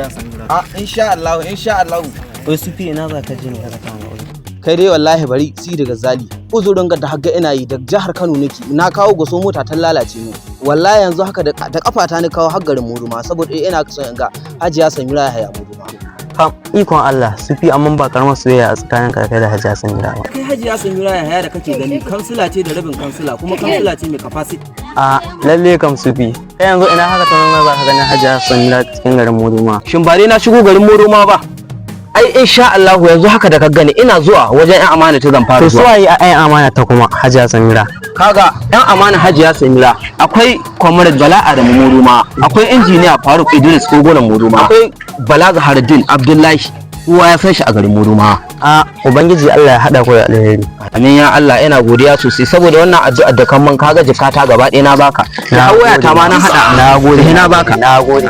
hajiya Samira. Insha Allah. Wai sufi ina za ka je ne ka kawo wuri? Kai dai wallahi bari si daga zali. Uzurin ga da hagga ina yi da jihar Kano nake. Na kawo gaso mota ta lalace ne. Wallahi yanzu haka da kafata ni kawo har garin Muduma saboda ina son in ga hajiya Samira ya haya Muduma. Ikon Allah sufi amma ba karamar soyayya a tsakanin kai da hajiya Samira ba. Kai hajiya Samira ya haya da kake gani kansila ce da rabin kansila kuma kansila ce mai capacity. Lalle kam sufi. Kai yanzu ina haka tunan za ka ganin hajiya Samira cikin garin Muduma. Shin ba dai na shigo garin Muduma ba? Ai insha Allah yanzu haka da ka gani ina zuwa wajen ƴan amana ta zan fara zuwa. To suwaye ƴan amana ta kuma hajiya Samira? Kaga ƴan amana hajiya Samira akwai Comrade Bala Adamu Muduma, akwai injiniya Faruk Idris Kogolan Muduma, akwai Bala Zaharuddin Abdullahi kowa ya san shi a garin Muduma. Ubangiji Allah ya hada ku da alheri. Amin ya Allah, ina godiya sosai saboda wannan addu'ar da kan man kaga jikata gaba ɗaya na baka. Da waya ta ma na hada. Na gode. Na baka. Na gode.